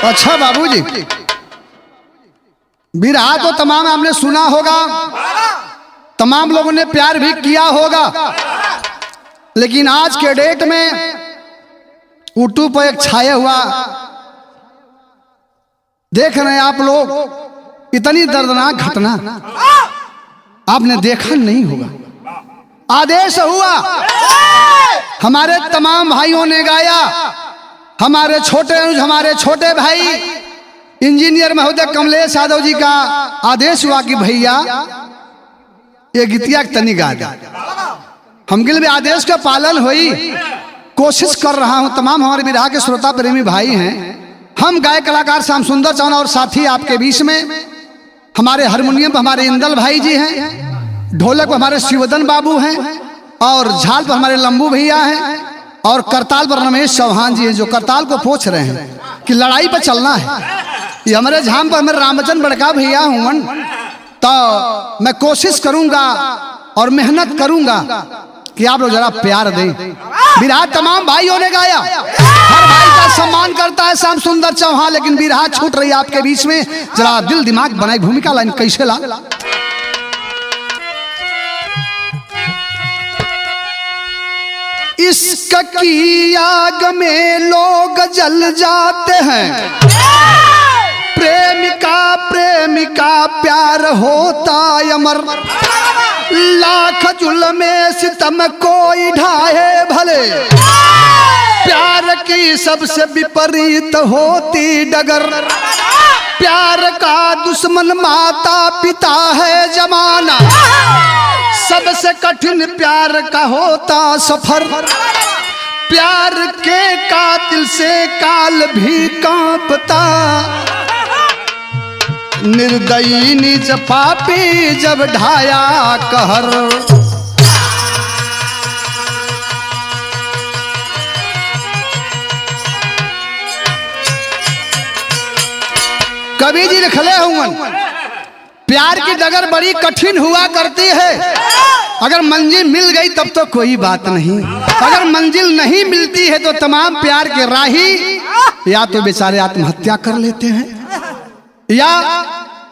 अच्छा बाबूजी, बिरहा तो तमाम आपने सुना होगा, तमाम लोगों ने प्यार भी किया होगा, लेकिन आज के डेट में यूट्यूब पर एक छाया हुआ देख रहे हैं आप लोग, इतनी दर्दनाक घटना आपने देखा नहीं होगा। आदेश हुआ, हमारे तमाम भाइयों ने गाया, हमारे छोटे भाई इंजीनियर महोदय कमलेश यादव जी का आदेश हुआ कि भैया ये गीतिया तनी गा दे। हम गिल भी आदेश का पालन हुई, कोशिश कर रहा हूं। तमाम हमारे बिरहा के श्रोता प्रेमी भाई हैं, हम गायक कलाकार श्याम सुंदर चौहान और साथी आपके बीच में, हमारे हारमोनियम पर हमारे इंदल भाई जी हैं, ढोलक पर हमारे शिवदन बाबू हैं, और झाल पर हमारे लंबू भैया हैं, और करताल पर रमेश चौहान जी हैं जो करताल को पोछ रहे हैं कि लड़ाई पर चलना है। ये हमारे झाम पर हमारे रामचंद्र बड़का भैया हूँ, तो मैं कोशिश करूंगा और मेहनत करूंगा कि आप लोग जरा प्यार दें। बिरहा तमाम भाइयों ने गाया, हर भाई का सम्मान करता है श्याम सुंदर चौहान, लेकिन बिरहा छूट रही है आपके बीच में, जरा दिल दिमाग बनाई। भूमिका लाइन कैसे ला? इश्क की आग में लोग जल जाते हैं, प्रेमिका प्यार होता अमर, लाख जुल्म सितम कोई ढाए भले, प्यार की सबसे विपरीत होती डगर, प्यार का दुश्मन माता पिता है जमाना, सबसे कठिन प्यार का होता सफर, प्यार के कातिल से काल भी कांपता, निर्दयी नीच पापी जब ढाया कहर। कवि जी लिखले हुए, प्यार की डगर बड़ी कठिन हुआ करती है, अगर मंजिल मिल गई तब तो कोई बात नहीं, अगर मंजिल नहीं मिलती है तो तमाम प्यार के राही या तो बेचारे आत्महत्या कर लेते हैं, या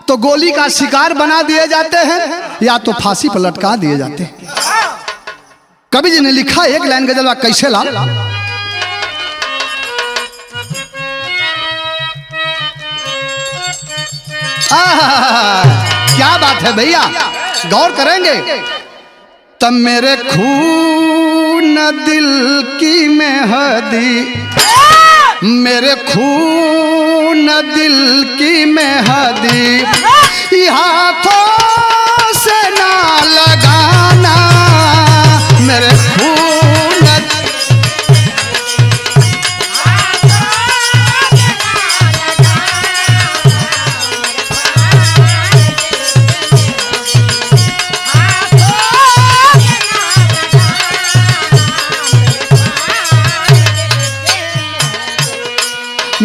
तो गोली का शिकार बना दिए जाते हैं, या तो फांसी पर लटका दिए जाते हैं। कवि जी ने लिखा एक लाइन गजल कैसे ला? क्या बात है भैया, गौर करेंगे। तब मेरे खून दिल की मेहदी, मेरे खून दिल की मेहदी, हाथों से ना लगाना, मेरे खून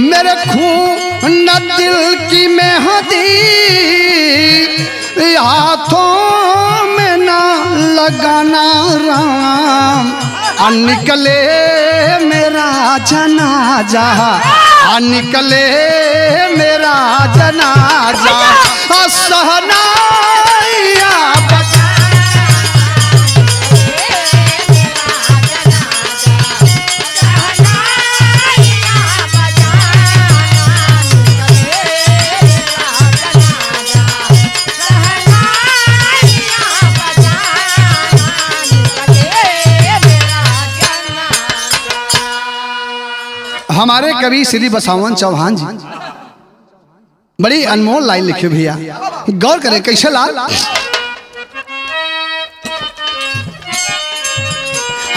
मेरे खून दिल की मेहदी, हाथों में ना लगाना राम, निकले मेरा जनाजा, निकले मेरा जनाजा, सहनाया हमारे कवि श्री बसावन चौहान जी बड़ी अनमोल लाइन लिखे भैया, गौर करें कैसे ला?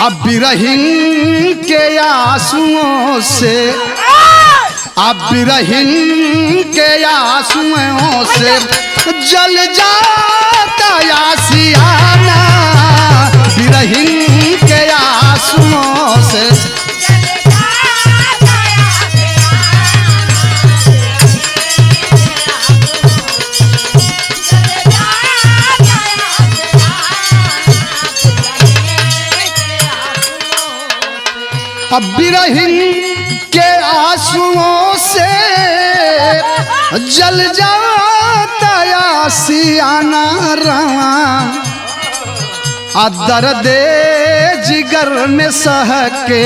अब बिरहिन के आंसुओं से, अब बिरहिन के आंसुओं से जल जाता आशियाना, बिरहिन के आंसुओं से अब बिरहिन के आंसुओं से जल जाता आशियाना रवा, दर्द जिगर में सह के,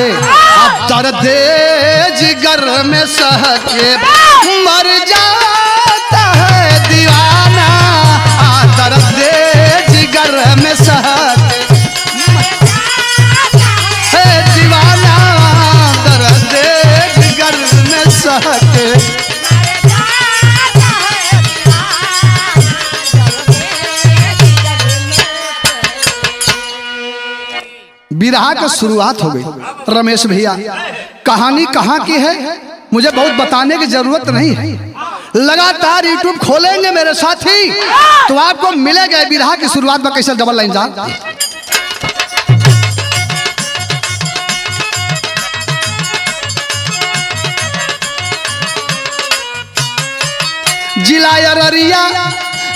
दर्द जिगर में सह के मर जाता है दीवाना, दर्द जिगर में सह के दीवाना, दर्द जिगर में सह के। विरहा का शुरुआत हो गई। रमेश भैया कहानी कहाँ की है मुझे बहुत बताने की जरूरत नहीं है, लगातार यूट्यूब खोलेंगे मेरे साथी तो आपको मिलेगा विरहा की शुरुआत में कैसे डबल लाइन जा।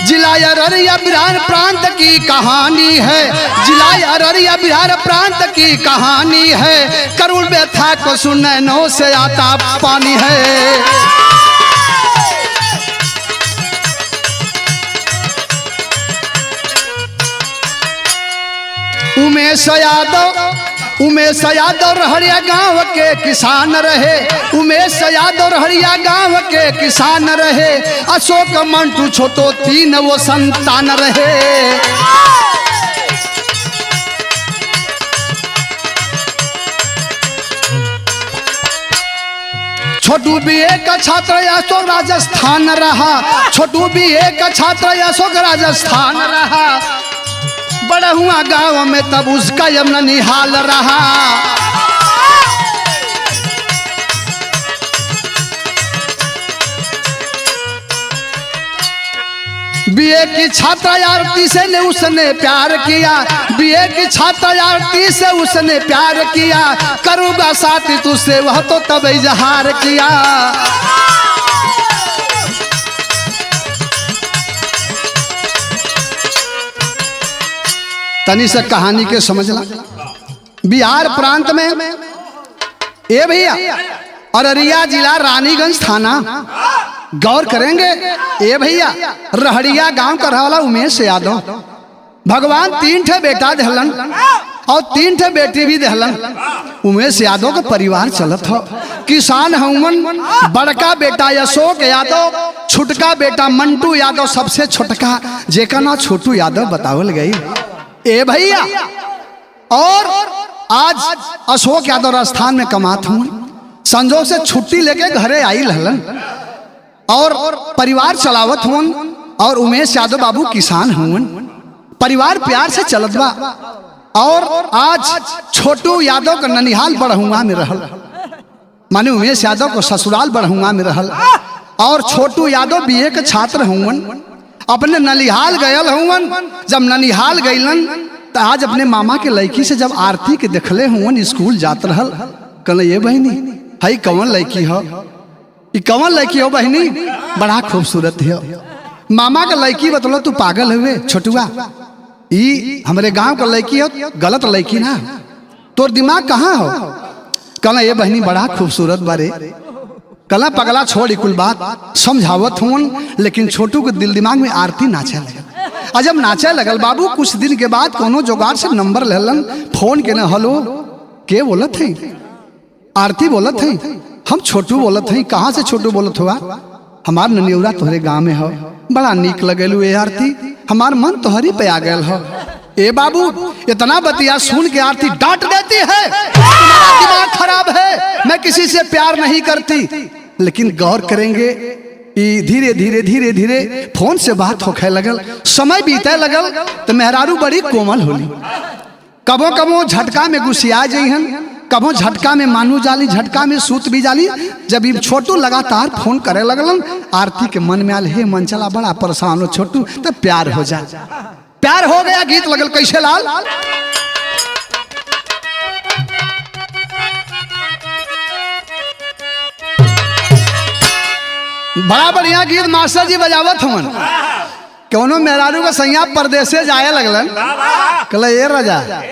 जिला अररिया बिहार प्रांत की कहानी है, जिला अररिया बिहार प्रांत की कहानी है, करुण व्यथा को सुनैनों से आता पानी है। उमेश यादव रहरिया गांव के किसान रहे, उमेश यादव रहरिया गांव के किसान रहे, अशोक मंटू छोटो तीन वो संतान रहे। छोटू बीए का छात्र अशोक राजस्थान रहा, छोटू बीए का छात्र अशोक राजस्थान रहा, बड़ा हुआ गांव में तब उसका यमन निहाल रहा। बीए की छात्रा आरती से ने उसने प्यार किया, बीए की छात्रा आरती से उसने प्यार किया, करूँगा साथी तुझसे वह तो तब इजहार किया। तनी से कहानी के समझला। बिहार प्रांत में ए भैया अररिया जिला रानीगंज थाना, गौर करेंगे ए भैया रहरिया गांव का रहला उमेश यादव, भगवान 3 ठे बेटा दहलन और 3 ठे बेटी भी दहलन। उमेश यादव का परिवार चलत हो, किसान हवन, बड़का बेटा अशोक यादव, छुटका बेटा मंटू यादव, सबसे छोटका जेका नाम छोटू यादव बतावल गई ए भैया। और आज अशोक यादव राजस्थान में कमात हूँ, संजोग से छुट्टी लेके घरे आई लहलन और परिवार चलावत हुन, और उमेश यादव बाबू किसान हुन, परिवार प्यार से चलत बा। और आज छोटू यादव का ननिहाल बड़हुआ में रहल, माने उमेश यादव को ससुराल बड़हुआ में रहल, और छोटू यादव बीए के छात्र हुन, अपने ननिहाल गयल हुन। जब ननिहाल गईलन तो आज अपने मामा के लड़की से जब आरती के देखले हुन स्कूल जात रहल, कहले ये बहनी हई कौन लड़की हो, ये कौन लड़की हो बहनी, बड़ा खूबसूरत है। मामा का लड़की बतलो तू पागल हुए छोटुआ, ई हमारे गांव का लड़की हो, गलत लड़की ना, तोर दिमाग कहाँ हो। कहला ये बहनी बड़ा खूबसूरत बारे, कहला पगला छोड़ कुल बात समझावत हूँ, लेकिन छोटू के दिल दिमाग में आरती नाचे लगल। और जब नाचे लगल बाबू कुछ दिन के बाद कोनो जुगाड़ से नंबर लेलन, फोन के न हेलो के बोलत है, आरती बोलत है, हम छोटू बोलत है। कहाँ से छोटू बोलत हुआ, हमार ननियौरा तोहरे गाँव में हो, बड़ा नीक लगेलू ये आरती, हमार मन तोहरी पे आ गया हो। ए बाबू इतना बतिया सुन के आरती डांट देती है, तुम्हारा दिमाग खराब है, मैं किसी से प्यार नहीं करती। लेकिन गौर करेंगे धीरे धीरे धीरे धीरे फोन से बात होखे लगल, समय बीते लगल तो मेहरारू बड़ी कोमल होली, कबो कबो झटका में गुस्सिया जइहन, कबो झटका में मानू जाली, झटका में सूत भी जाली। जब ये छोटू लगातार फोन करे लगलन, आरती के मन में आल हे मन चला बड़ा परेशान हो छोटू, तब प्यार हो जा, प्यार हो गया। गीत लगल कैसे लाल, बड़ा बढ़िया गीत मास्टर जी बजावत हवन। कौनो मेहरारू का सैया परदेसे जाए लगलन, कहले ए राजा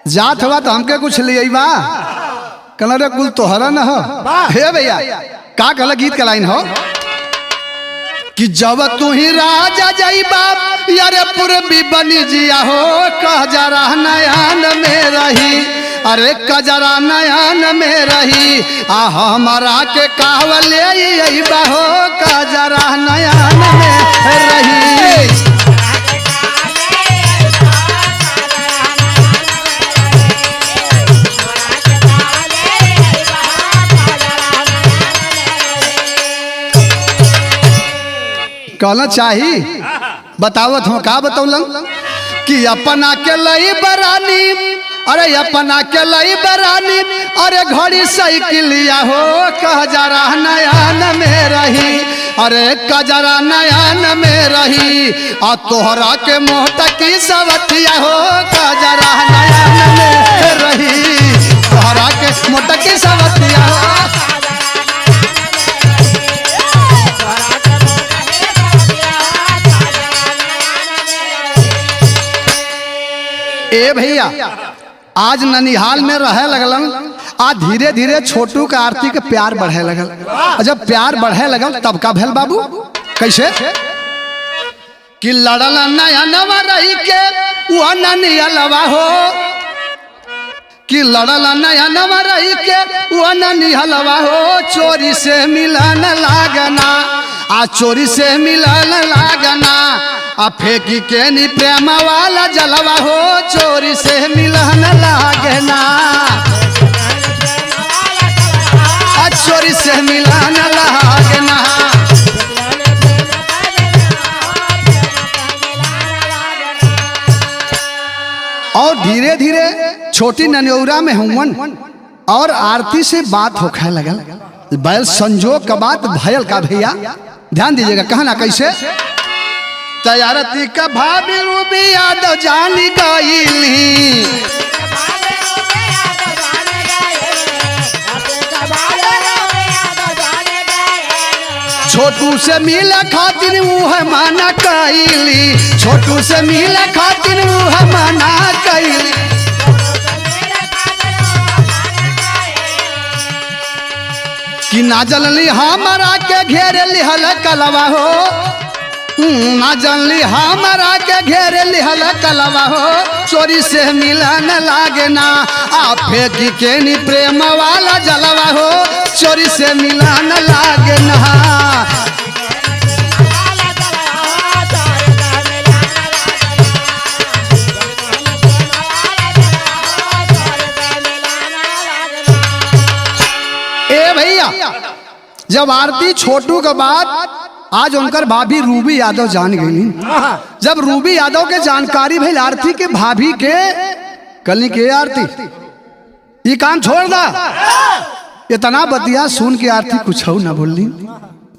जात हुआ तो हमके कुछ लिए बा, कहला रे कुल तोहरा न हो हे भैया का कहला गीत का लाइन हो कि जब तू ही राजा जई बाप यारे पूर्वी बनी जिया हो कजरा नयन में रही अरे कजरा नयन में रही आ हमारा के कहवले अइबा हो कजरा नयन में रही कहना चाही बतावत हो का बतौलन कि अपना के लई बरानी अरे अपना के लई बरानी अरे घड़ी साइकिलिया हो कजरा नयन में रही अरे कजरा नयन में रही आ तोहरा के मोहट की सवतिया हो कजरा नयन में रही तोहरा के मोहट की सवतिया हो ए भैया आज ननिहाल में रहे लगलन आ धीरे धीरे छोटू का आरती के प्यार बढ़े लगल जब प्यार बढ़े लगल तब का भेल बाबू कैसे कि लड़ल नयनवा रही के वो ननिहलवा हो कि लड़ल नयनवा रही के वो ननिहलवा हो चोरी से मिलन लागना आ चोरी से मिलन लागना आ फेंकी के नी प्रेम वाला जलवा हो चोरी से मिलन लागना आ चोरी से मिलन लागना और धीरे धीरे छोटी ननियौरा में हुमन और आरती से बात होखे लगल बैल संजोग का बात भयल का भैया ध्यान दीजिएगा कहना कैसे तैयारती का भाभी रूबी यादव जानी गईली छोटू से मिले खातिर मुँह माना कैली छोटू से मिले खातिर मुँह माना कैली कि ना जनली हमारा के घेरे लिहल कलवा हो ना जनली हमारा के घेरे लिहल कलवा हो चोरी से मिलन लागना आ फेंकी के नी प्रेम वाला जलवा हो चोरी से मिलन लागना ए भैया जब आरती छोटू के बाद आज उनकर भाभी रूबी यादव जान गई जब रूबी यादव के जानकारी भइल आरती के भाभी के कल के आरती ये काम छोड़ दा इतना बतिया सुन के आरती कुछ ना बोलनी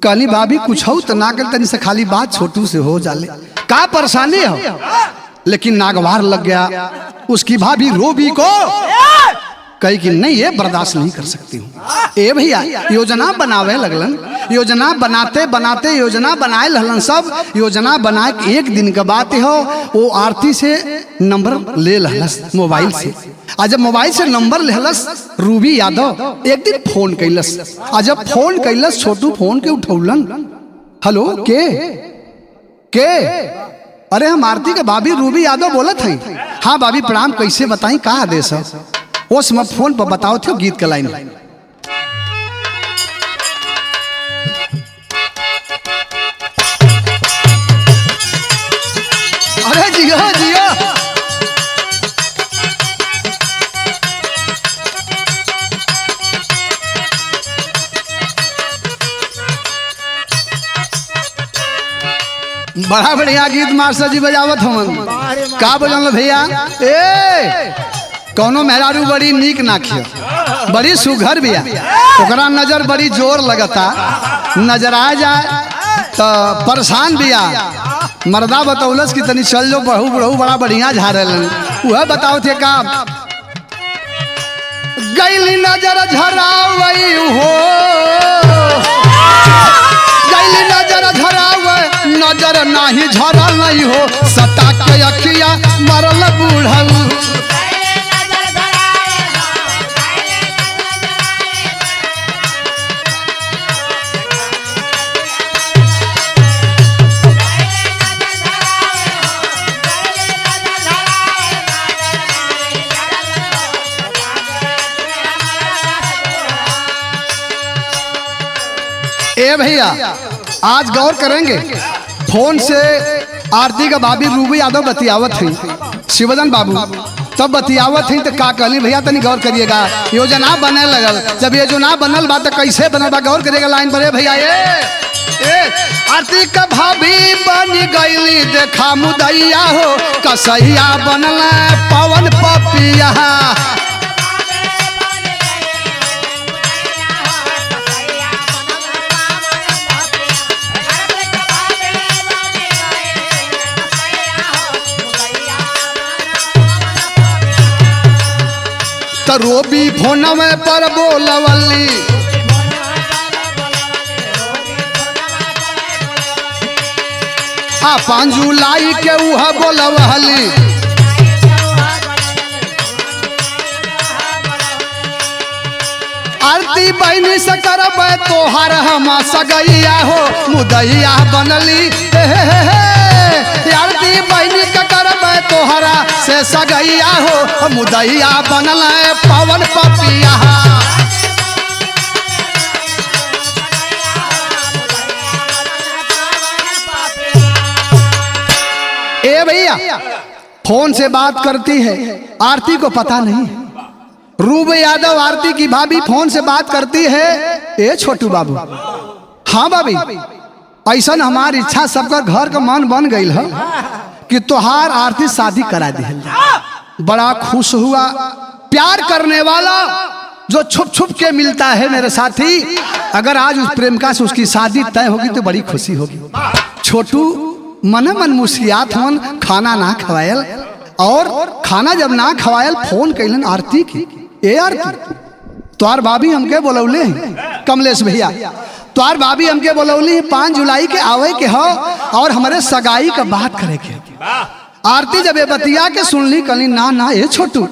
कली भाभी कुछ तो ना कर तनी से खाली बात छोटू से हो जाले का परेशानी हो लेकिन नागवार लग गया उसकी भाभी रूबी को कही कि नहीं ये बर्दाश्त नहीं कर सकती हूँ ए भैया योजना बनावे लगलन योजना बनाते बनाते योजना बनाए लगलन सब योजना बनाए कि एक दिन का बात हो वो आरती से नंबर ले लहलस मोबाइल से आज जब मोबाइल से नंबर लेहलस रूबी यादव एक दिन फोन कैलस आज जब फोन कैलस छोटू फोन के उठौलन हेलो के अरे हम आरती के भाभी रूबी यादव बोलत हई हाँ भाभी प्रणाम कैसे बताई का आदेश है वो समय फोन पर बताओ थे गीत का लाइन अरे जियो जियो बड़ा बढ़िया गीत मास्टर जी बजावत हमन का बजाल भैया ए कौनो मेहरारू बड़ी नीक नाखियो बड़ी सुघर बिया ओकरा नजर बड़ी जोर लगता नजर आ जाए तो परेशान बिया मर्दा बतौलस कि तनी चल लो बहू बहू बड़ा बढ़िया झाड़लन वह बताओ थे का गैली नजर झरावई हो गैली नजर झरावई नजर नाही झरल नहीं हो सता के अखिया मरल बूढ़ल ए भैया आज गौर करेंगे। फोन से आरती का भाभी रूबी यादव बतियावत थी, शिवदन बाबू तब बतियावत थी तो का कहली भैया तनी गौर करिएगा। योजना बने लगल, जब योजना बनल बा तो कैसे बनल बा गौर करिएगा। लाइन पर भैया ए आरती का भाभी बन गईली देखा मुदैया हो, कसैया बनल पवन पपिया। तो रोबी फोनवे पर बोलवली, आ 5 जुलाई के उह बोलवली। आरती बहनी से करब तोहार हम सगैया हो, मुदैया बनली। आरती बहनी के करब तोहरा से सगैया हो, मुदैया बनल पवन पपिया। ए भैया फोन से बात करती है, आरती को पता नहीं है। रूबी यादव आरती की भाभी फोन से बात करती है, ए छोटू बाबू हाँ भाभी ऐसा हमारी इच्छा सबका घर का मन बन गई है कि तोहार आरती शादी करा दी। बड़ा खुश हुआ। प्यार करने वाला जो छुप छुप के मिलता है मेरे साथी, अगर आज उस प्रेमिका से उसकी शादी तय होगी तो बड़ी खुशी होगी। छोटू मन मन मुस्कियात होन, खाना ना खवायल, और खाना जब ना खवायल फोन कैलन आरती की, ए आरती तोहार भाभी हमके बोलौले कमलेश भैया, तोहार भाभी हमके बोलौली 5 जुलाई के आवे के हो और हमारे सगाई का बात करे के। आरती जब ये बतिया के सुनली कहली ना ना ये छोटू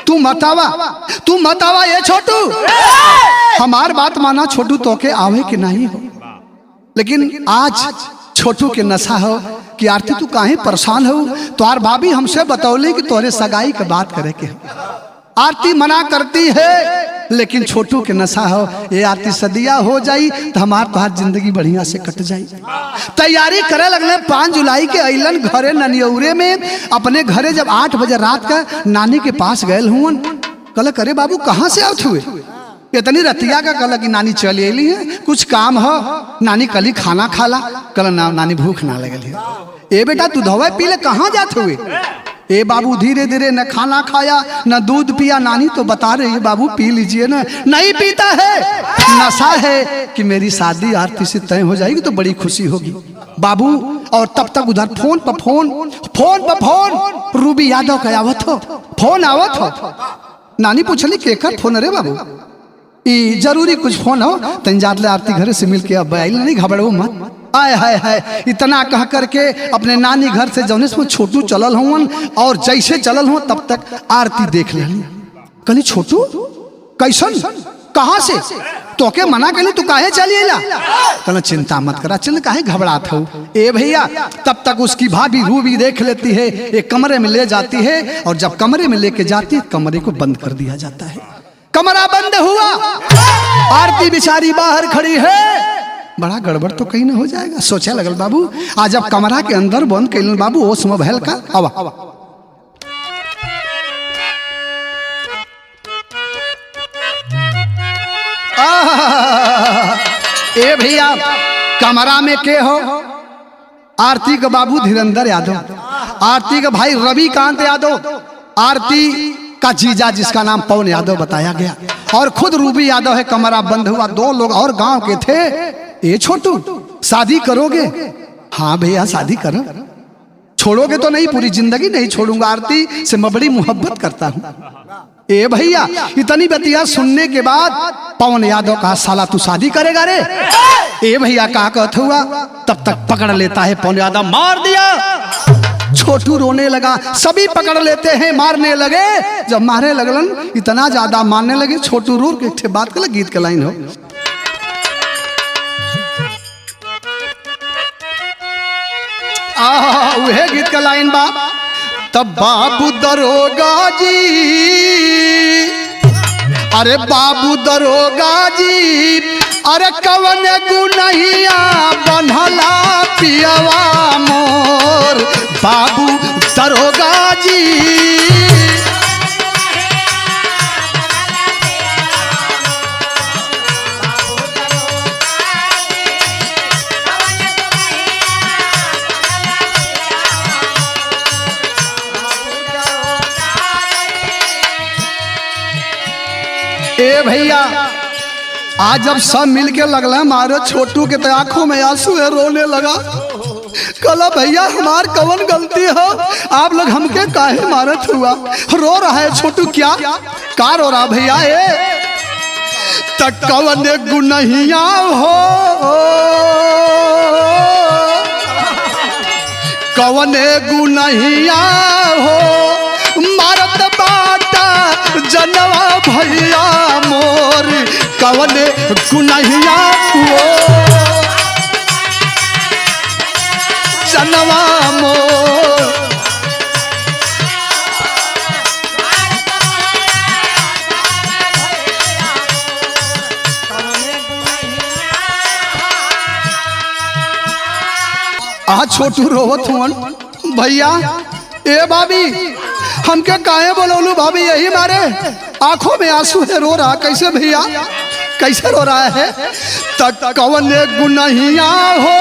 तू मत आवा ये छोटू, हमार बात माना छोटू तो के आवे के नहीं हो। लेकिन आज छोटू के नशा हो कि आरती तू काहे परेशान हो, तोहार भाभी हमसे बतौली कि तोहरे सगाई का बात करे के। आरती मना करती है लेकिन छोटू के नशा हो, ये आरती सदिया हो जाई तो हमार तोहार जिंदगी बढ़िया से कट जाई। तैयारी करे लगले। 5 जुलाई के अइलन घरे ननियौरे में, अपने घरे जब 8 बजे रात का नानी के पास गए हुन। कल करे बाबू कहाँ से आउत हुए इतनी रतिया का? कल की नानी चल अली है, कुछ काम हो। नानी कली खाना खाला, कल नानी भूख ना लगल है। ए बेटा तू दवा पी ले, कहाँ जाते हुए? ए बाबू धीरे धीरे न खाना खाया न दूध पिया। नानी तो बता रही है बाबू पी लीजिए ना, नहीं पीता है, नशा है कि मेरी शादी आरती से तय हो जाएगी तो बड़ी खुशी होगी बाबू। और तब तक उधर फोन पर फोन रूबी यादव का आवत हो, फोन आवत हो। नानी पूछली केकर फोन रे बाबू? ई जरूरी कुछ फोन हो, तंजात आरती घरे से मिल के अब आइल, नहीं घबराओ मत। आय हाय हाय इतना कह करके अपने नानी घर से जौने में छोटू चलल हुन, और जैसे चलल हो तब तक आरती देख लेनी। कहली छोटू कैसन कहाँ से? तो के मना कहली तू काहे चली अला? कहला चिंता मत करा, चल काहे घबरात हो। ए भैया तब तक उसकी भाभी रूबी देख लेती है, एक कमरे में ले जाती है, और जब कमरे में लेके जाती है कमरे को बंद कर दिया जाता है। कमरा बंद हुआ, आरती बेचारी बाहर खड़ी है। बड़ा गड़बड़ तो कहीं ना हो जाएगा सोचा लगल बाबू। आज जब कमरा के अंदर बंद कैलन बाबू ओस मोबाइल का आवा ए भैया कमरा में के हो? आरती का बाबू धीरेंद्र यादव, आरती का भाई रविकांत यादव, आरती का जीजा जिसका नाम पवन यादव बताया गया, और खुद रूबी यादव है। कमरा बंद हुआ। 2 लोग और गांव के थे। ए छोटू शादी करोगे? हाँ भैया शादी करो। छोड़ोगे तो नहीं? पूरी जिंदगी नहीं छोड़ूंगा, आरती से मैं बड़ी मोहब्बत करता हूँ। ए भैया इतनी बतिया सुनने के बाद पवन यादव कहा साला तू शादी करेगा रे? ए भैया कहा कहत हुआ। तब तक पकड़ लेता है पवन यादव, मार दिया। छोटू रोने लगा, सभी पकड़ लेते हैं, मारने लगे। जब मारने लगलन इतना ज्यादा मारने लगे, छोटू रो के बात कर गीत का लाइन हो। वह गीत का लाइन बा, तब बाबू दरोगा जी, अरे बाबू दरोगा जी अरे कवन गुनहिया बनला पियवा मोर बाबू दरोगा जी। ए भैया आज जब सब मिलके लगला मारे छोटू के तो आंखों में आंसू है, रोने लगा। कला भैया हमार कवन गलती है, आप लोग हमके काहे मारत हुआ। रो रहा है छोटू, क्या का रो रहा भैया। तक कवन गुनहिया हो, कवन गुनहिया हो मारत बाटा जनवा भैया मोर कवन गुनहिया हो जनवा मोर। आ छोटू रोवत हुआ भैया। ए भाभी हमके काहे बोलोलू भाभी, यही मारे आंखों में आंसू है, रो रहा कैसे भैया, कैसे रो रहा है। तक कवन गुनहिया हो,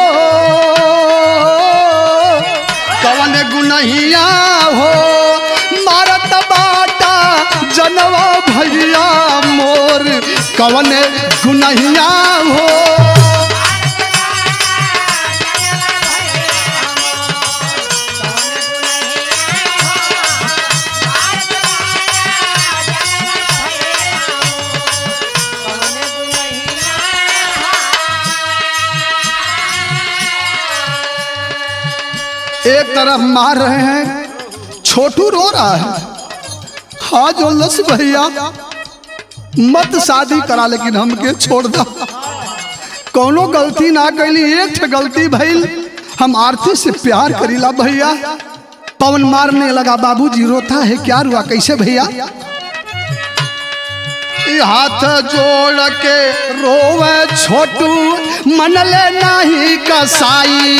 कवन गुनहिया हो मारत बाटा जनवा भैया मोर कवन गुनहिया हो। एक तरफ मार रहे हैं, छोटू रो रहा है। हाँ जो लस भैया मत शादी करा, लेकिन हमके छोड़ दो। कोनो गलती ना कैली, एक गलती भइल, हम आरती से प्यार करीला भैया। पवन मारने लगा, बाबूजी रोता है, क्या हुआ कैसे भैया। हाथ जोड़ के रोवे छोटू मन ले नहीं कसाई।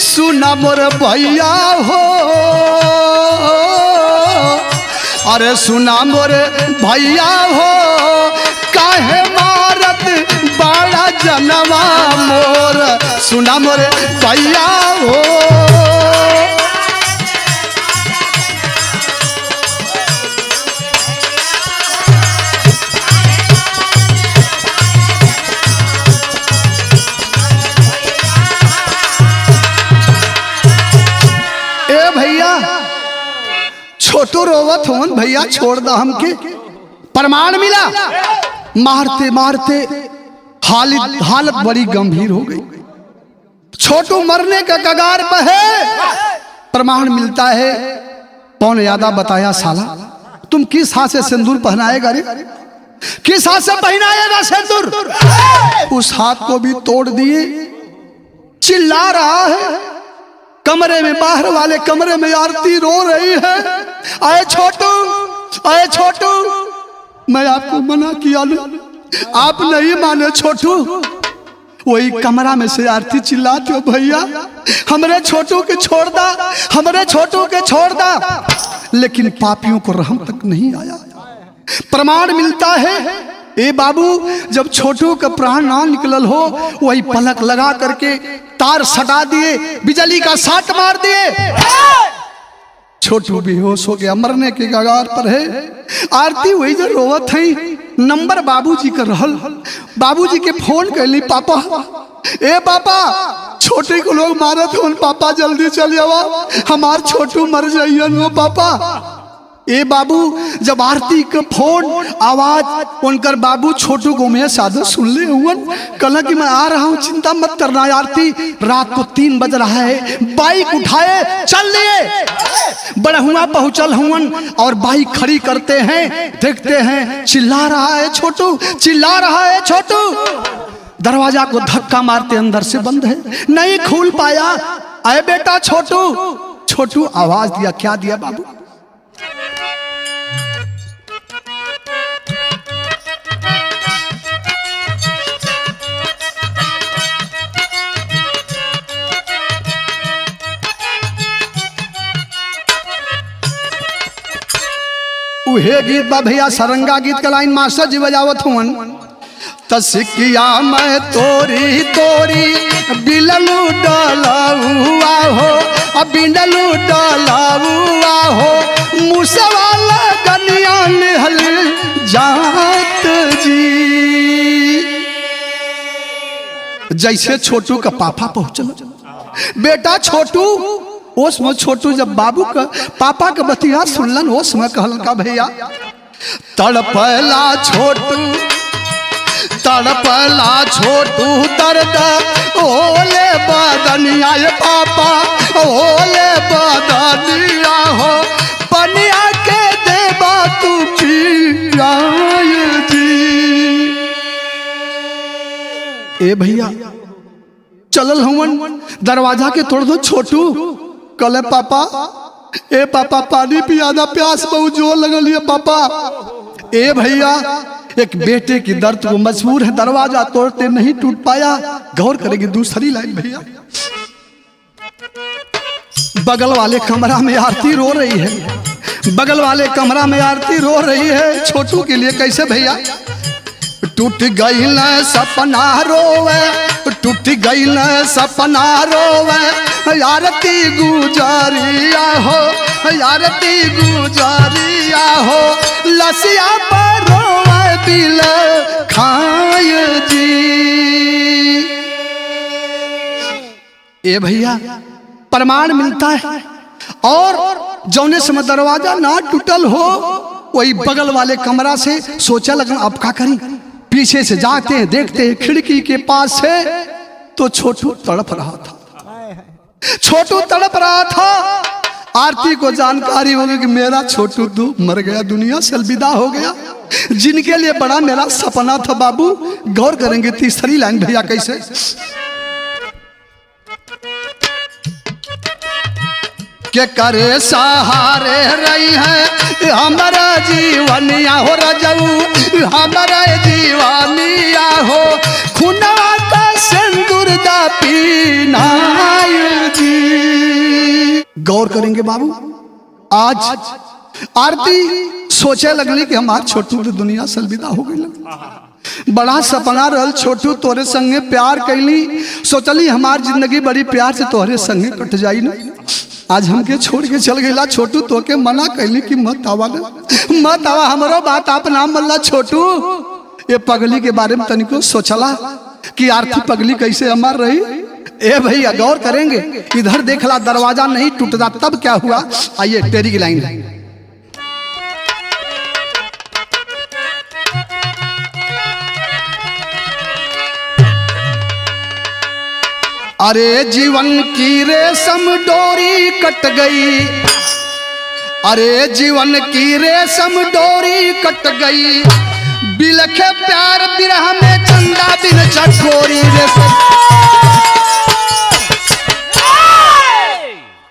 सुना मोर भैया हो, अरे सुना मोर भैया हो काहे मारत बड़ा जनवा मोर, सुना मोर भैया हो। छोटू रोवत होन भैया छोड़ दो हमके। प्रमाण मिला, मारते मारते हालत बड़ी गंभीर हो गई, छोटू मरने का कगार पर है। प्रमाण मिलता है, पौन यादा बताया साला तुम किस हाथ से सिंदूर पहनाएगा रे, किस हाथ से पहनाएगा सिंदूर। उस हाथ को भी तोड़ दिए। चिल्ला रहा है कमरे में, बाहर वाले कमरे में आरती रो रही है। आए छोटू, आए छोटू, मैं आपको मना किया ना, आप नहीं माने छोटू। वही कमरा में से आरती चिल्लाती हो भैया हमरे छोटू के छोड़ दा, हमरे छोटू के छोड़ दा। लेकिन पापियों को रहम तक नहीं आया। प्रमाण मिलता है, ए बाबू जब छोटू का प्राण ना निकलल हो, वही पलक लगा करके तार सटा दिए, बिजली का साट मार दिए। छोटू बेहोश हो गया, मरने के कगार पर है। आरती वही जो रोवत है, नंबर बाबूजी का रहल। बाबूजी के फोन कैली, पापा ए पापा छोटे को लोग मारत हो, पापा जल्दी चल जावा, हमार छोटू मर जाइए हो पापा। ए बाबू जब आरती का फोन आवाज उनकर बाबू छोटू को मैं साधु सुन ले हुआ, कल कि मैं आ रहा हूँ, चिंता मत करना। आरती रात को 3 बज रहा है, बाइक उठाए चल लिए। बड़हुआ पहुंचल हुवन और बाइक खड़ी करते हैं, देखते हैं चिल्ला रहा है छोटू, चिल्ला रहा है छोटू। दरवाजा को धक्का मारते अंदर से बंद है, नहीं खुल पाया। अरे बेटा छोटू, छोटू आवाज दिया, क्या दिया बाबू? उहे गीत बा भैया, सरंगा गीत का लाइन मास्टर जी बजावत हुवन। तसिकिया मैं तोरी तोरी बिललू डलाउआ हो, बिललू डलाउआ हो, मुसवाला गनिया निहल जात जी। जैसे छोटू का पापा पहुंचल, बेटा छोटू, ओस में छोटू जब बाबू का पापा का बतिया सुनलन, ओस में कहलन का भैया तड़पला छोटू, तड़पला छोटू दर्द ओले बदनिया पापा, ओले बदनिया हो, पनिया के देबा तू पियाय जी। ए भैया चलल हुवन, दरवाजा के तोड़ दो छोटू। कले पापा, ए पापा पानी पिया दा, प्यास बहुत जोर लगल है पापा। ए भैया एक बेटे की दर्द को मजबूर है, दरवाजा तोड़ते नहीं टूट पाया। गौर करेंगे दूसरी लाइन भैया, बगल वाले कमरा में आरती रो रही है, बगल वाले कमरा में आरती रो रही है छोटू के लिए। कैसे भैया? टूट गई न सपना रोवे, टूट गई न सपना रोवे, आरती गुजारिया हो, आरती गुजारिया हो, लसिया पर रोवे दिल खाय जी। ए भैया प्रमाण मिलता है, और जौने समय दरवाजा ना टूटल हो, वही बगल वाले कमरा से सोचा लगन अब क्या करी। पीछे से जाते हैं, देखते हैं खिड़की के पास से तो छोटू तड़प रहा था, छोटू तड़प रहा था। आरती को जानकारी हो गई कि मेरा छोटू तो मर गया, दुनिया से अलविदा हो गया, जिनके लिए बड़ा मेरा सपना था बाबू। गौर करेंगे तीसरी लाइन भैया कैसे? के करे सहारे रही है हमारा जीवनिया हो रजऊ, हमारा जीवनिया हो, खुना का सिंदूर दा पीना जी। गौर करेंगे बाबू, आज आरती सोचे लगली कि हमार छोटू तो दुनिया से अलविदा हो गई। बड़ा सपना रहल छोटू तोरे संगे प्यार कैली, सोचली हमार जिंदगी बड़ी प्यार से तोहरे संगे कट जाई ना। आज हमके छोड़ के चल गया छोटू, तो के मना कैली कि मत आवा, मत आवा, हमारो बात आप नाम मल्ला छोटू। ये पगली के बारे में तनिको सोचला कि आरती पगली कैसे अमर रही। ए भैया गौर करेंगे, इधर देखला दरवाजा नहीं टूटता, तब क्या हुआ? आइए तेरी की लाइन। अरे जीवन की रेशम डोरी कट गई, अरे जीवन की रेशम डोरी कट गई, बिलखे प्यार बिरह में चंदा बिन चकोरी रेशम।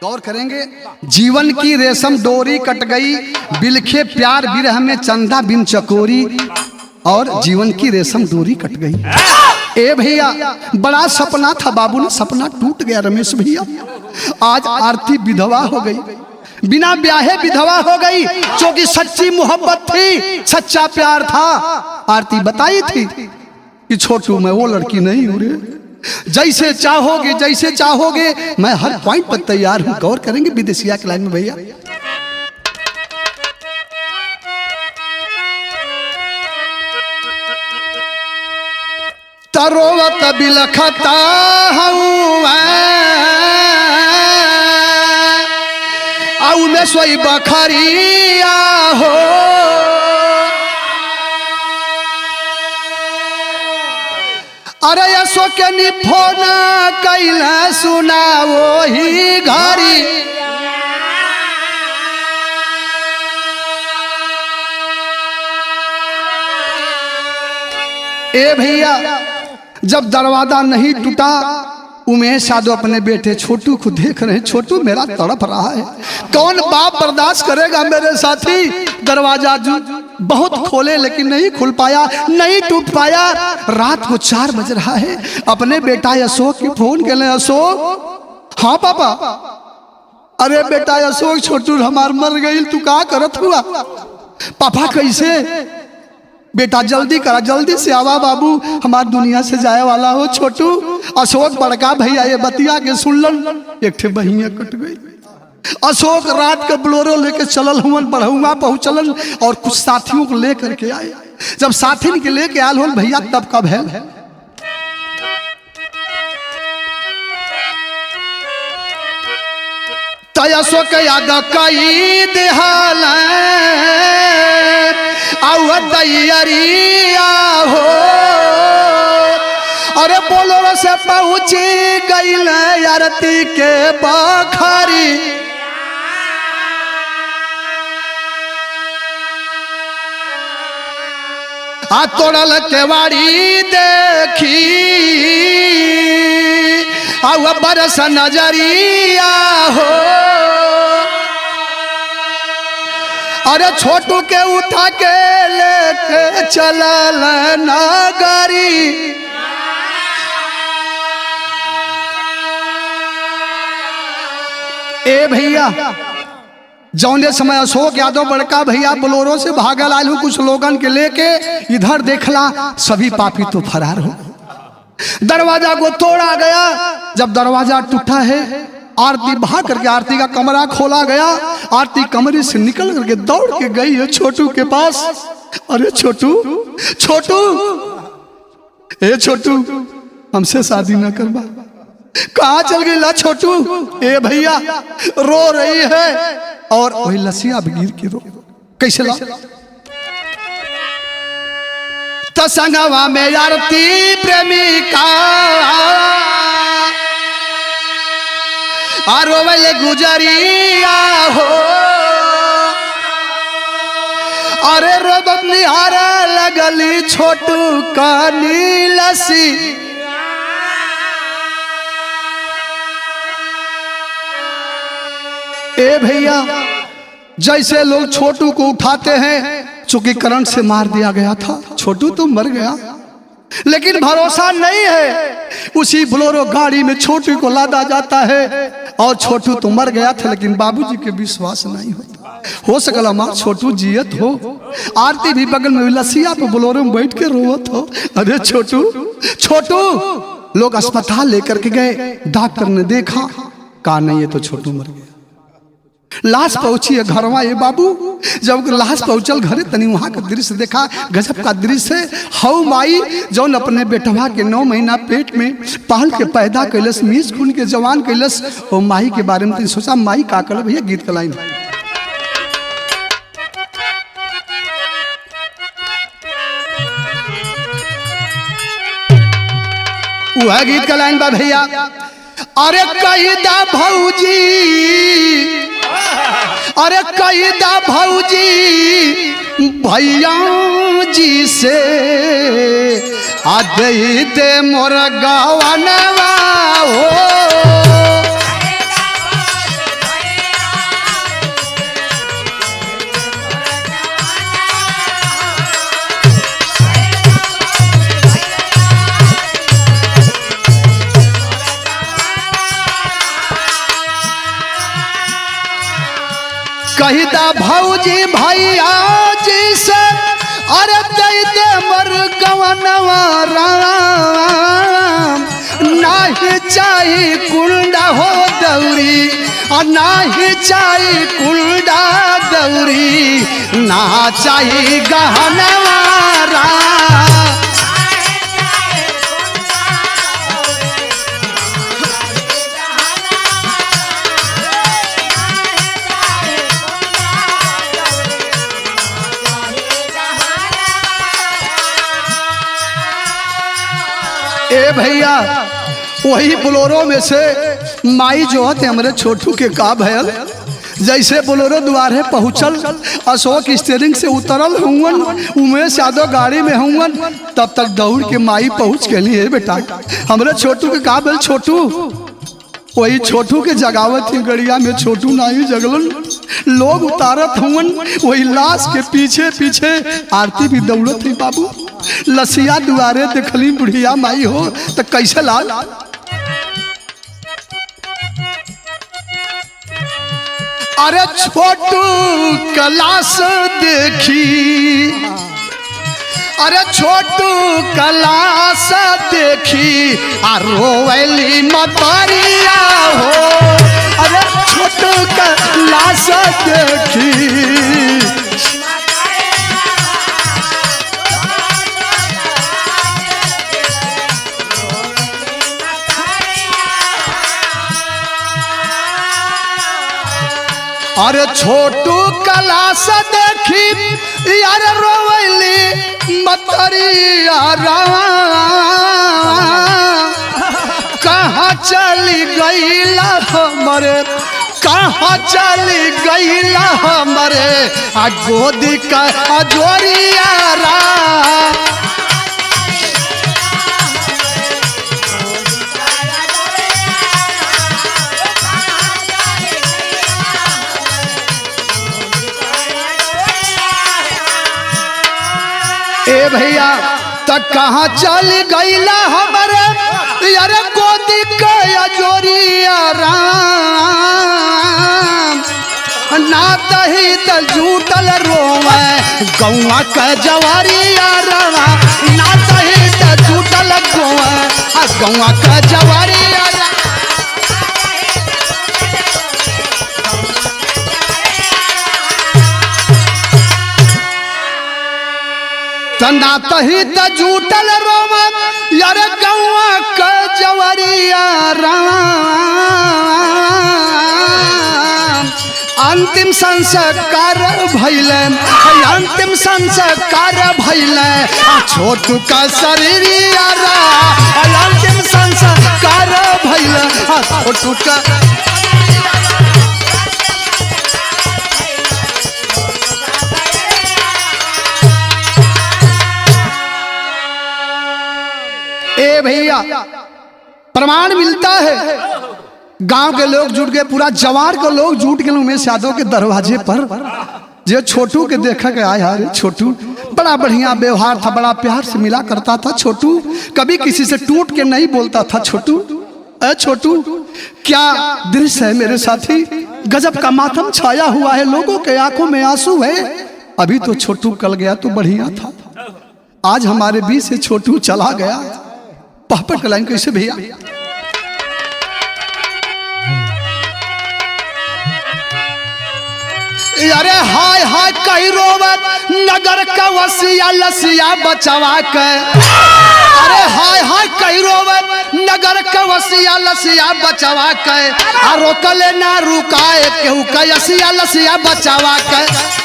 गौर करेंगे, जीवन की रेशम डोरी कट गई, बिलखे प्यार बिरह में चंदा बिन चकोरी, और जीवन की रेशम डोरी कट गई। ए भैया बड़ा सपना था बाबू ने, सपना टूट गया रमेश भैया। आज आरती विधवा हो गई, बिना ब्याहे विधवा हो गई, क्योंकि सच्ची मोहब्बत थी, सच्चा प्यार था। आरती बताई थी कि छोटू मैं वो लड़की नहीं हूं रे, जैसे चाहोगे जैसे चाहोगे मैं हर पॉइंट पर तैयार हूं। गौर करेंगे विदेशिया के लाइन में भैया, तरोवत बिलखता आऊ में सोई बखरिया हो, अरे यसो के निफोन कैला सुना वो ही घरी, ए भैया, जब दरवाजा नहीं टूटा, उमेश यादव अपने बेटे छोटू को देख रहे हैं, छोटू मेरा तड़प रहा है, कौन बाप बर्दाश्त करेगा मेरे साथी। दरवाजा बहुत खोले लेकिन नहीं खुल पाया, नहीं टूट पाया। रात को 4 बज रहा है, अपने बेटा अशोक की फोन कर ले, अशोक। हाँ पापा। अरे बेटा अशोक, छोटू हमार मर गई, तू का करत हुआ? पापा कैसे? बेटा जल्दी करा, जल्दी से आवा बाबू, हमार दुनिया से जाए वाला हो छोटू। अशोक बड़का भैया ये बतिया के सुनलन, एक ठे बहिया कट गई। अशोक रात के बोलेरो लेके चलल हुआ, बढ़ुआ पहुंचलन और कुछ साथियों को लेकर के आए। जब साथी के लेके आयल हो भैया, तब कब है अशोक यादव कई देहाल तैयारिया हो, अरे बोलो से पहुंची गई आरती के बखरी। आ तोड़ल केवाड़ी देखी, आ बरस नजरिया हो, अरे छोटू के उठा के लेके चलल नगरी। ए भैया, जौने समय अशोक यादव बड़का भैया बोलोरो से भागल आयल हूँ कुछ लोगन के लेके, इधर देखला सभी पापी तो फरार हो। दरवाजा को तोड़ा गया। जब दरवाजा टूटा है, आरती भाग करके आरती का कमरा खोला गया। आरती कमरे से निकल करके दौड़ के गई है छोटू के पास। अरे छोटू, छोटू, ए छोटू, हमसे शादी न करवा, कहाँ चल गई ला छोटू? ए भैया, रो रही है और वही लसिया गिर के रो। कैसे ला? तसंगवा में आरती प्रेमिका आरोवले गुजरिया हो, अरे रोदत निहारा लगली छोटू का नीलसी। ए भैया, जैसे लोग छोटू को उठाते हैं, चूंकि करंट से मार दिया गया था, छोटू तो मर गया, लेकिन भरोसा नहीं है। उसी बोलेरो गाड़ी में छोटू को लादा जाता है और छोटू तो मर गया था, लेकिन बाबूजी के विश्वास नहीं होता। हो सकला माँ छोटू जियत हो। आरती भी बगल में लसिया पे बोलेरो में बैठ के रोवत हो। अरे छोटू, छोटू। लोग अस्पताल लेकर के गए, डॉक्टर ने देखा, कहा नहीं ये तो छोटू मर गया। लाश पहुंची है घरवा। ये बाबू, जब लाश पहुंचल घरे, तनी वहां का दृश्य देखा, गजब का दृश्य है। हऊ माई जौन अपने बेटवा के 9 महीना पेट में पाल के पैदा कैलस, मीस खून के जवान कैलस, वो माई के बारे में सोचा माई का कर। भैया गीत का लाइन, वह गीत का लाइन बा भैया। अरे कैदा भौजी, अरे कैदा भौजी भैया जी से आ दे दे मोर गवनवा हो। कहिदा भौजी भैया जी से, अरे दे दे मोर गवनवा राम। नाही चाही कुंडा हो दौरी, और नाही चाही कुंडा दौरी, ना चाही गहनवा राम। ए भैया, वही बोलेरो में से माई जो है हमारे छोटू के का भयल, जैसे बोलोरो द्वारे पहुंचल, अशोक स्टीयरिंग से उतरल हुवन, उमेश यादव गाड़ी में हुवन, तब तक दौड़ के माई पहुंच गई है। बेटा हमरे छोटू के का बोल, छोटू वही छोटू के जगावत थी गड़िया में, छोटू नहीं जगलन, लोग उतारत हुवन, वही लाश के पीछे पीछे आरती भी दौड़त थी। बाबू लसिया दुआरे देखली बुढ़िया माई हो तो कैसे लाल। अरे छोटू कलास देखी, अरे छोटू कलास देखी आ रोवैली मतरिया हो, अरे छोटू कलास देखी। अरे छोटू कलास देखी यार रोवैली मतरिया, कहाँ चली गईला हमरे, कहाँ चली गईला हमरे आ गोदी का अजोरिया रा। ए भैया तक कहाँ चल गईला हमरे यार गोदी के अजोरिया राम, ना तही त जूटल रोवे गौआ के जवारिया रवा, ना तही त जूटल रोवे गौआ के जवारिया। तना तही त जूटल रोम यार गौआ के जवरिया राम, अंतिम संस्कार भइले, अंतिम संस्कार भइले छोटू का शरीरिया रा, अंतिम संस्कार भइले छोटू का। ए भैया प्रमाण मिलता है, गांव के लोग जुट गए, पूरा जवार के लोग जुट गए उमेश यादव के दरवाजे पर। जो छोटू के देखा गया यार, छोटू बड़ा बढ़िया व्यवहार था, बड़ा प्यार से मिला करता था छोटू, कभी किसी से टूट के नहीं बोलता था छोटू। छोटू क्या दृश्य है मेरे साथी, गजब का मातम छाया हुआ है, लोगों के आंखों में आंसू है। अभी तो छोटू कल गया तो बढ़िया था, आज हमारे बीच से छोटू चला गया। पापड़ का लाइन कैसे भैया, अरे हाय हाय कही रोवत नगर का वसिया लसिया बचवा के, अरे हाय हाय कही रोवत नगर का वसिया लसिया बचवा के, रोकले ना रुकाए केहू का यसिया लसिया बचवा के।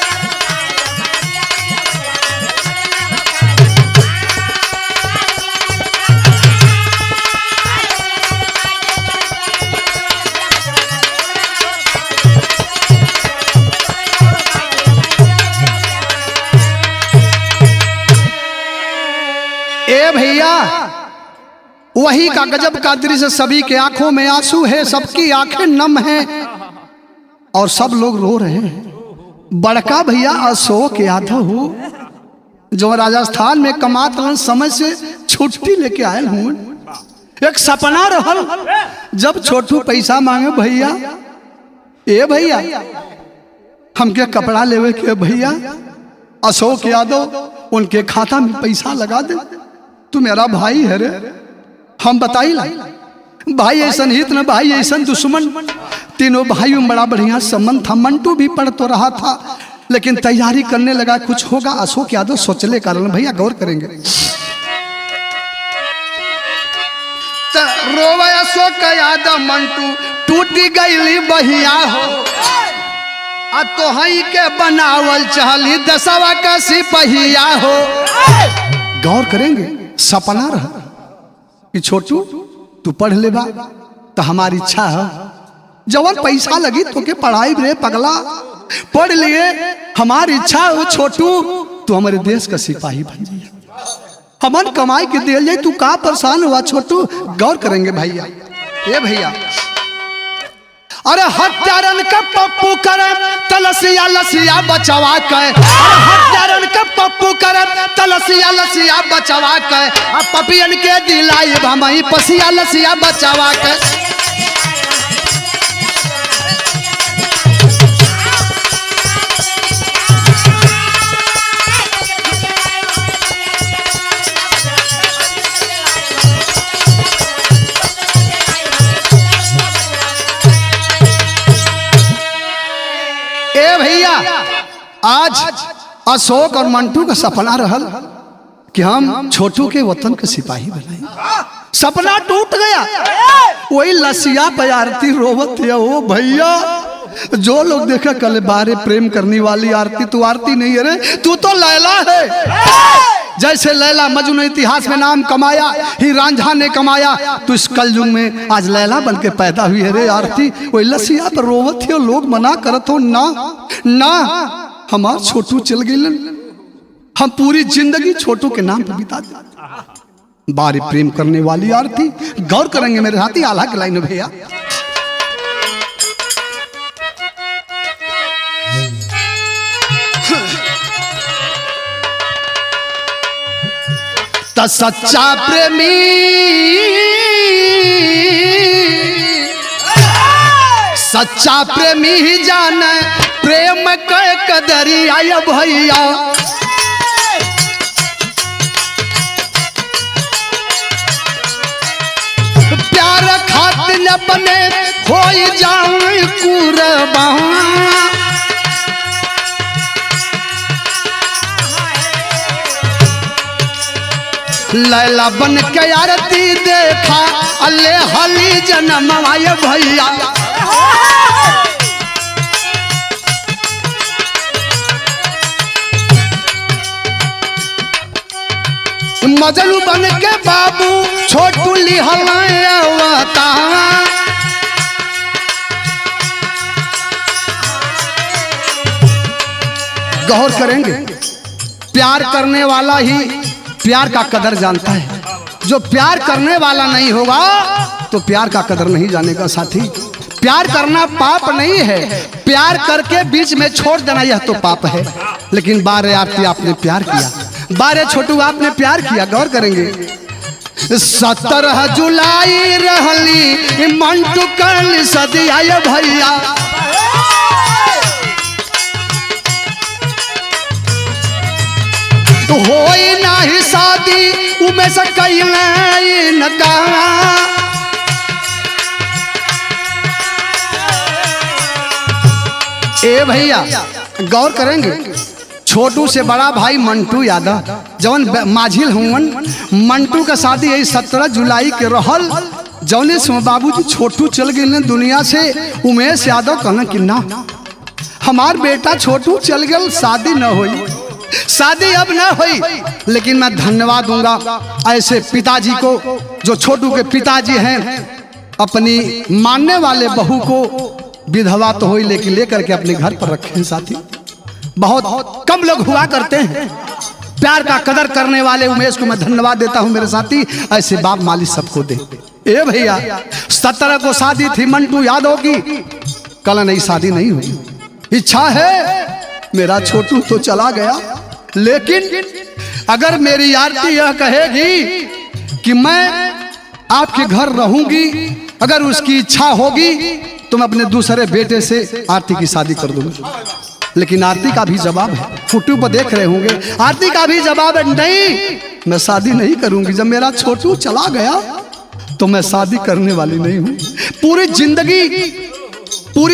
ए भैया वही का गजब का दृश्य, सभी के आंखों में आंसू है, सबकी आंखें नम हैं और सब लोग रो रहे हैं। बड़का भैया अशोक यादव हो जो राजस्थान में कमात समय से छुट्टी लेके आए हूँ, एक सपना रहल जब छोटू पैसा मांगे भैया, ए भैया हमके कपड़ा लेवे के भैया, अशोक यादव उनके खाता में पैसा लगा दे, तू मेरा भाई है रे। हम बताई ला भाई ऐसा हित न भाई ऐसा दुश्मन, तीनों भाइयों में बड़ा बढ़िया संबंध था। मंटू भी पढ़ तो रहा था लेकिन तैयारी करने लगा कुछ होगा। अशोक यादव सोचले कारण भैया गौर करेंगे, रोवे अशोक यादव मंटू टूटी गई बहिया हो, आ तो हई के बनावल चहली दसवा का सिपहिया हो। गौर करेंगे, सपना रहा कि छोटू तू पढ़ लेबा तो हमारी इच्छा है जवन पैसा लगी तो के पढ़ाई रे पगला, पढ़ लिए, हमारी इच्छा हो छोटू तू हमारे देश का सिपाही बन जाइए, हमन कमाई के दे जाए, तू का परेशान हुआ छोटू? गौर करेंगे भैया, ये भैया अरे हत्यारन का पप्पू करे तलसिया लसिया बचवा के, हत्यारन का पप्पू करे तलसिया लसिया बचवा के, अब पपियन के दिलाई भमई पसिया लसिया बचवा के। भैया आज अशोक और मंटू का सपना रहल कि हम छोटू के वतन के सिपाही बनाए, सपना टूट गया। वही लसिया पे आरती रोवत है, ओ भैया जो लोग देखा कल बारे प्रेम करने वाली आरती, तू आरती नहीं है रे, तू तो लैला है। जैसे लैला मजनू ने इतिहास में नाम कमाया, ही रांझा ने कमाया, तो इस कलयुग में आज लैला बन के पैदा हुई है रे आरती। वही लसिया पर रोवत हो, लोग मना करत हो, ना ना हमार छोटू चल गए, हम पूरी जिंदगी छोटू के नाम पर बिता दे। बारे प्रेम करने वाली आरती, गौर करेंगे मेरे साथी, आल्हा के लाइन भैया। त सच्चा प्रेमी सच्चा प्रेमी ही जाने प्रेम के कदरिया भैया। प्यार खातिर अपने हो जाए कुर्बान, लैला बन के आरती देखा अल्लाह हली जन्म आए भैया। मजनू बन के बाबू छोटू लिहलाता, गौर करेंगे प्यार करने वाला ही प्यार का कदर जानता है, जो प्यार करने वाला नहीं होगा तो प्यार का कदर नहीं जानेगा साथी। प्यार करना पाप नहीं है, प्यार करके बीच में छोड़ देना यह तो पाप है। लेकिन बारे आरती आपने प्यार किया, बारे छोटू आपने प्यार किया, गौर करेंगे 17 जुलाई रहली मंटू कल सदिया भैया। तो होई नाही शादी उमे से कैले न कहा, ए भैया गौर करेंगे छोटू से बड़ा भाई मंटू यादव जवन माझिल हुवन, मंटू का शादी यही 17 जुलाई के रहल। जौने से बाबूजी छोटू चल गए दुनिया से, उमेश यादव कहना कि ना हमार बेटा छोटू चल गया, शादी न हुई, शादी अब ना हुई। लेकिन मैं धन्यवाद दूंगा ऐसे पिताजी को जो छोटू के पिताजी हैं, अपनी मानने वाले बहू को विधवा तो हुई लेकिन लेकर के अपने घर पर रखे हैं साथी। बहुत कम लोग हुआ करते हैं प्यार का कदर करने वाले। उमेश को मैं धन्यवाद देता हूं मेरे साथी, ऐसे बाप मालिक सबको दे। ए भैया 17 को शादी थी मंटू यादव की, कल नहीं शादी नहीं हुई। इच्छा है मेरा छोटू तो चला गया, लेकिन अगर मेरी आरती यह कहेगी कि मैं आपके घर रहूंगी, अगर उसकी इच्छा होगी तो मैं अपने दूसरे बेटे से आरती की शादी कर दूंगा। लेकिन आरती का भी जवाब है, फोटो पर देख रहे होंगे, आरती का भी जवाब है नहीं, मैं शादी नहीं करूंगी। जब मेरा छोटू चला गया तो मैं शादी करने वाली नहीं हूं। पूरी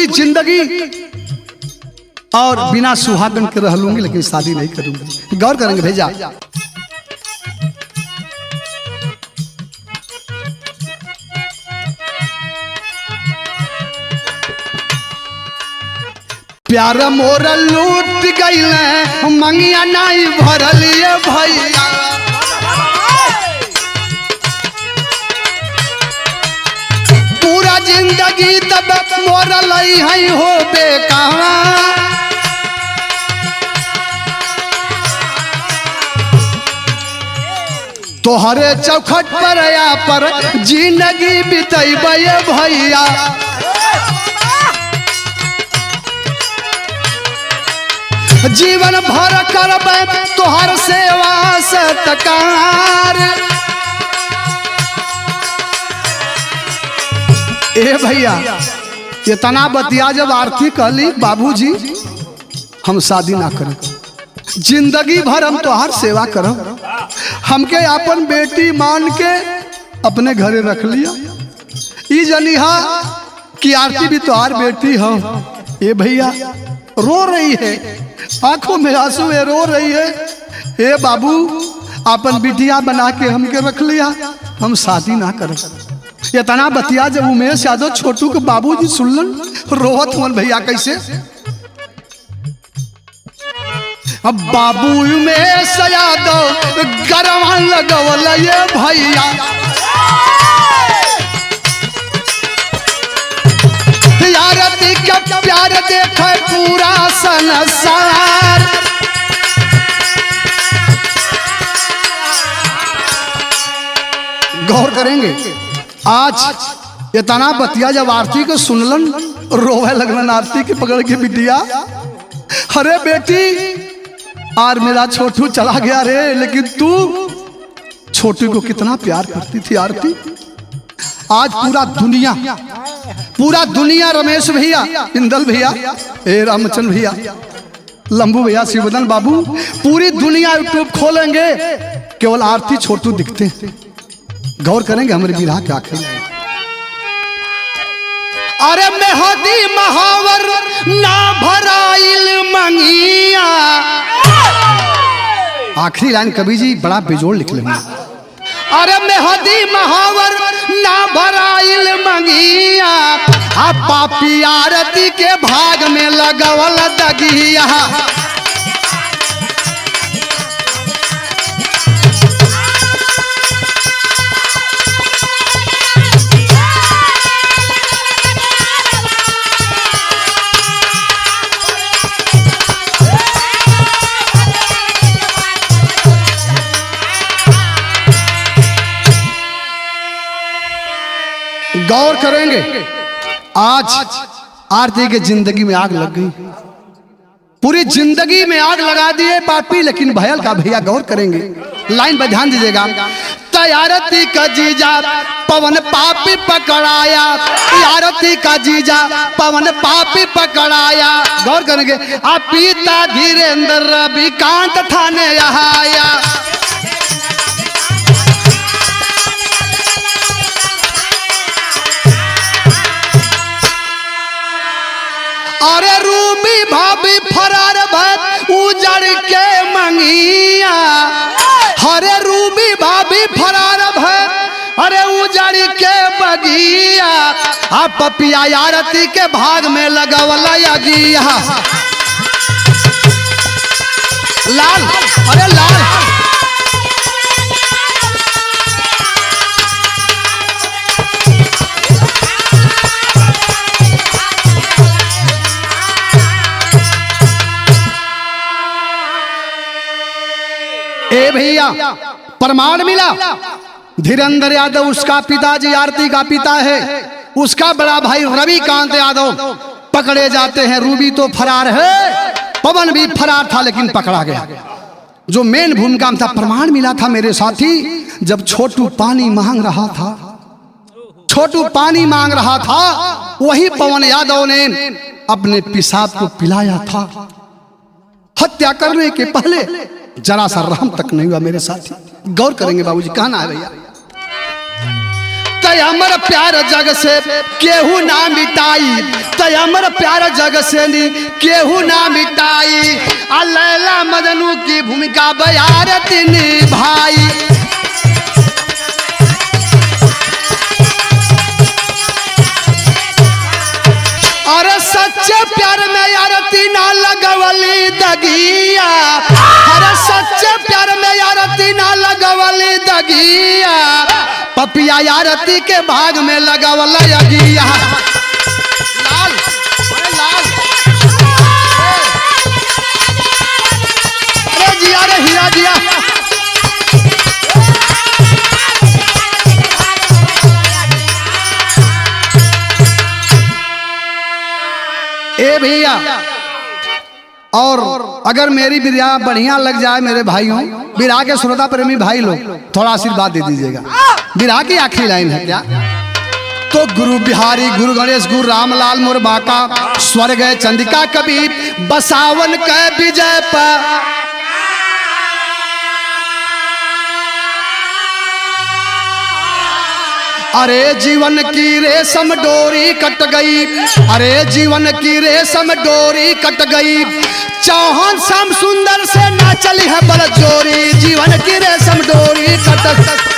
जिंदगी और बिना सुहागन के रह लूंगी, लेकिन शादी नहीं करूंगी। गौर करेंगे भेजा। प्यार मोर लूट गईले मंगिया नहीं भरलिए भैया। पूरा जिंदगी जिंदगी तब मोर लई है हो बेकार। तोहरे चौखट पर या पर जिंदगी बितैबे भैया। जीवन भर करबे तोहर सेवा सत्कार। ए भैया इतना बतिया जब आरती कहली बाबूजी हम शादी ना करें, जिंदगी भर हम तोहार सेवा करब, हमके अपन बेटी मान के अपने घरे रख लिया। ई जनिहा कि आरती भी तोहार बेटी हो। ए भैया रो रही है, आंखों में आंसू है, रो रही है। ए बाबू अपन बिटिया बना के हमके रख लिया, हम शादी ना करें। इतना बतिया जब उमेश यादव छोटू के बाबूजी सुनलन रोवत मन भैया कैसे। अब बाबू उमेश यादव गरवा लगवल ये भैया। यारती का प्यार देखे पूरा संसार। गौर करेंगे आज इतना बतिया जब आरती को सुनलन रोवे लगलन आरती के पकड़ के बिटिया। अरे बेटी आर मेरा छोटू चला गया रे, लेकिन तू छोटू को कितना प्यार करती थी आरती। आज पूरा दुनिया रमेश भैया, इंदल भैया, ए रामचंद्र भैया, लंबू भैया, शिवदन बाबू, पूरी दुनिया यूट्यूब खोलेंगे केवल आरती छोटू दिखते हैं। गौर करेंगे हमारे बिरहा के आखिरी। अरे मेहदी महावर ना भराइल मंगिया। आखिरी लाइन कवि जी बड़ा बेजोड़ लिख लेंगे। अरे मेहदी महावर ना भराइल मंगिया। पापी आरती के भाग में लगवल दगिया। गौर करेंगे आज आरती के जिंदगी में आग लग गई, पूरी जिंदगी में आग लगा दिए पापी, लेकिन भयल का भैया। गौर करेंगे लाइन पर ध्यान दीजिएगा। आरती का जीजा पवन पापी पकड़ाया। आरती का जीजा पवन पापी पकड़ाया। गौर करेंगे आप पिता धीरेन्द्र रविकांत थाने आया। अरे रूबी भाभी फरार भत उजड़ के मंगिया। अरे रूबी भाभी फरार भत अरे उजड़ के बगिया। आप पपिया आरती के भाग में लगवला यगिया। लाल अरे लाल ए भैया प्रमाण मिला। धीरेन्द्र यादव उसका पिताजी आरती का पिता है, उसका बड़ा भाई रविकांत यादव पकड़े जाते हैं। रूबी तो फरार है, पवन भी फरार था लेकिन पकड़ा गया। जो मेन भूमिका में था प्रमाण मिला था मेरे साथी। जब छोटू पानी मांग रहा था, छोटू पानी मांग रहा था, वही पवन यादव ने अपने पेशाब को पिलाया था। हत्या करने के पहले जरा सा रहम तक नहीं हुआ मेरे साथी। गौर करेंगे बाबूजी कहना है भैया। तय अमर प्यार जग से केहू ना मिटाई। तय अमर प्यार जग से केहू ना मिटाई। लैला मजनू की भूमिका बयारती निभाई। अरे सच्चे प्यार में आरती ना लगवली दगिया। अरे सच्चे प्यार में आरती ना लगवली दगिया। पपिया आरती के भाग में लगवला यगिया। ए भैया, और अगर मेरी बिरहा बढ़िया लग जाए मेरे भाइयों, बिरहा के श्रोता प्रेमी भाई लोग थोड़ा आशीर्वाद दे दीजिएगा। बिरहा की आखिरी लाइन है क्या? तो गुरु बिहारी गुरु गणेश गुरु रामलाल मोर बाका, स्वर्ग चंदिका कवि बसावन के विजय पर। अरे जीवन की रेशम डोरी कट गई, अरे जीवन की रेशम डोरी कट गई, चौहान श्याम सुंदर से ना चली है बल जोरी, जीवन की रेशम डोरी कट